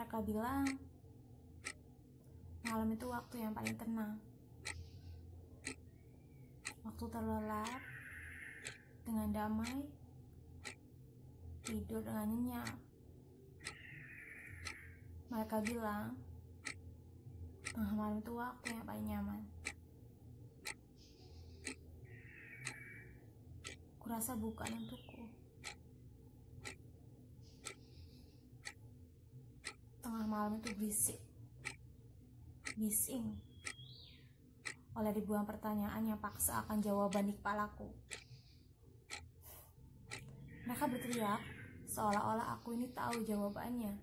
Mereka bilang malam itu waktu yang paling tenang, waktu terlelap dengan damai, tidur dengan nyenyak. Mereka bilang tengah malam itu waktu yang paling nyaman. Kurasa bukan untukku. Tengah malam itu berisik, bising oleh ribuan pertanyaan yang paksa akan jawaban di kepalaku. Mereka berteriak seolah-olah aku ini tahu jawabannya.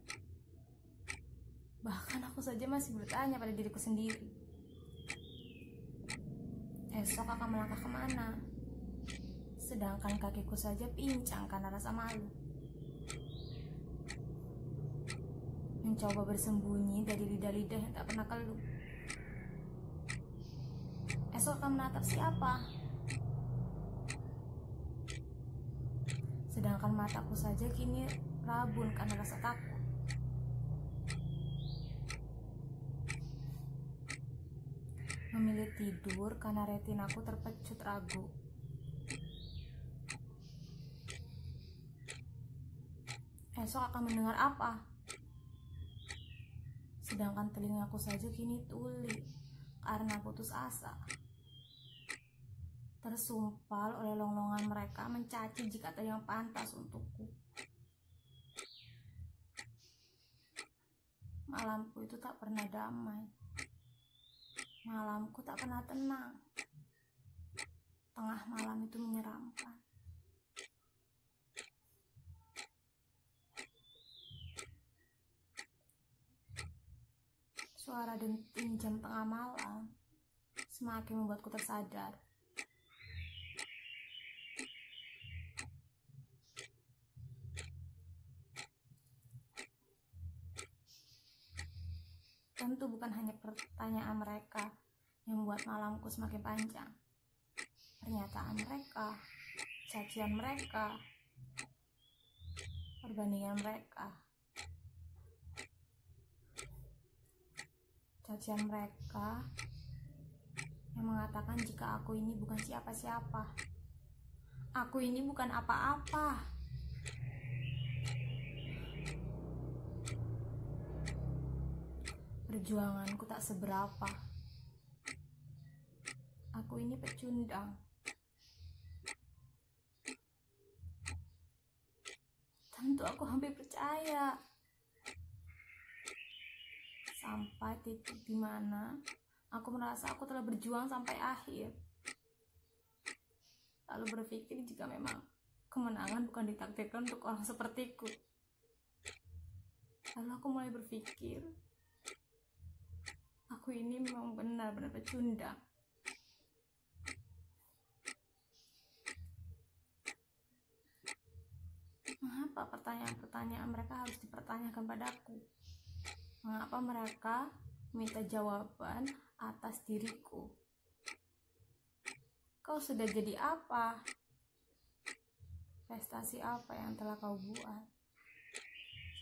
Bahkan aku saja masih bertanya pada diriku sendiri, esok akan melangkah kemana? Sedangkan kakiku saja pincang karena rasa malu. Mencoba bersembunyi dari lidah-lidah yang tak pernah keluh. Esok akan menatap siapa? Sedangkan mataku saja kini rabun karena rasa takut. Memilih tidur karena retinaku terpecut ragu. Esok akan mendengar apa? Sedangkan telingaku saja kini tuli karena putus asa. Tersumpal oleh longlongan mereka mencaci jika ada yang pantas untukku. Malamku itu tak pernah damai. Malamku tak pernah tenang. Tengah malam itu menyeramkan. Suara denting jam tengah malam semakin membuatku tersadar. Tentu bukan hanya pertanyaan mereka yang membuat malamku semakin panjang. Pernyataan mereka, cacian mereka, perbandingan mereka. Cacian mereka yang mengatakan jika aku ini bukan siapa-siapa. Aku ini bukan apa-apa. Perjuanganku tak seberapa. Aku ini pecundang. Tentu aku hampir percaya. Sampai titik di mana aku merasa aku telah berjuang sampai akhir. Lalu berpikir jika memang kemenangan bukan ditakdirkan untuk orang sepertiku. Lalu aku mulai berpikir, aku ini memang benar-benar pecundang. Mengapa pertanyaan-pertanyaan mereka harus dipertanyakan padaku? Mengapa mereka minta jawaban atas diriku? Kau sudah jadi apa? Prestasi apa yang telah kau buat?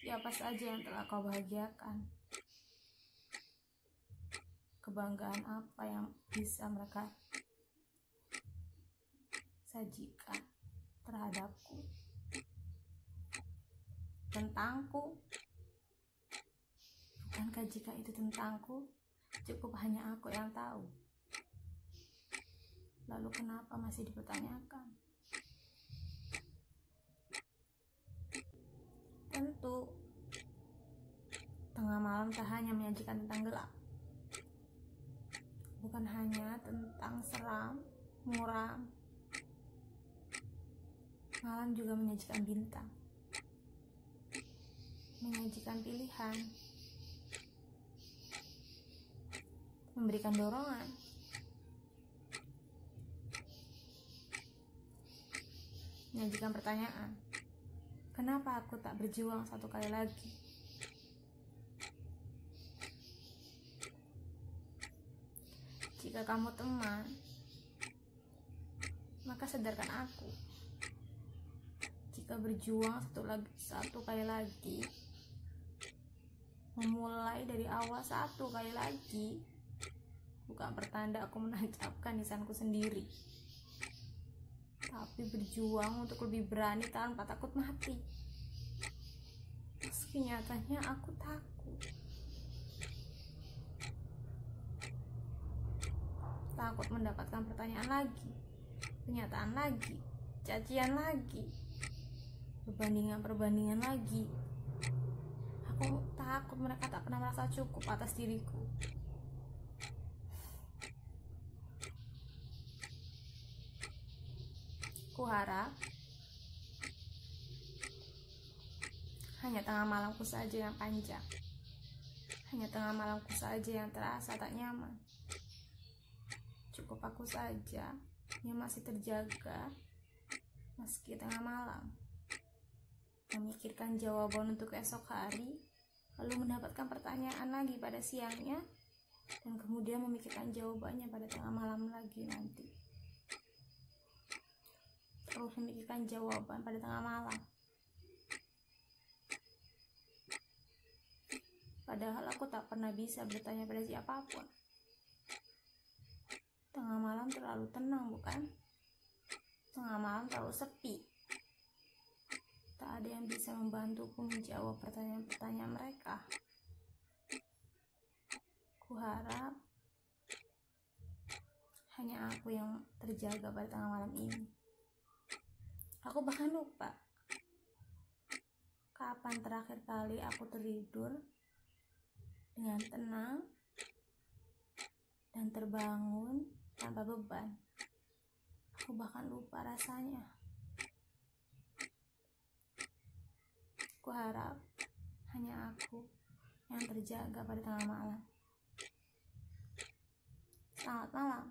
Siapa saja yang telah kau bahagiakan? Kebanggaan apa yang bisa mereka sajikan terhadapku? Tentangku? Bukankah jika itu tentangku, cukup hanya aku yang tahu? Lalu kenapa masih dipertanyakan? Tentu, tengah malam tak hanya menyajikan tentang gelap. Bukan hanya tentang seram, muram. Malam juga menyajikan bintang. Menyajikan pilihan. Memberikan dorongan. Menyajikan pertanyaan. Kenapa aku tak berjuang satu kali lagi? Jika kamu teman, maka sadarkan aku. Jika berjuang satu kali lagi, memulai dari awal satu kali lagi, bukan pertanda aku menancapkan lisanku sendiri, tapi berjuang untuk lebih berani tanpa takut mati. Meski nyatanya aku takut. Takut mendapatkan pertanyaan lagi, pernyataan lagi, cacian lagi, perbandingan lagi. Aku takut mereka tak pernah merasa cukup atas diriku. Kuharap hanya tengah malamku saja yang panjang, hanya tengah malamku saja yang terasa tak nyaman. Cukup aku saja yang masih terjaga meski tengah malam, memikirkan jawaban untuk esok hari, lalu mendapatkan pertanyaan lagi pada siangnya, dan kemudian memikirkan jawabannya pada tengah malam lagi nanti. Terus memikirkan jawaban pada tengah malam. Padahal aku tak pernah bisa bertanya pada siapapun. Tengah malam terlalu tenang, bukan? Tengah malam terlalu sepi. Tak ada yang bisa membantuku menjawab pertanyaan-pertanyaan mereka. Kuharap hanya aku yang terjaga pada tengah malam ini. Aku bahkan lupa kapan terakhir kali aku tertidur dengan tenang dan terbangun tanpa beban. Aku bahkan lupa rasanya. Kuharap hanya aku yang terjaga pada tengah malam. Selamat malam.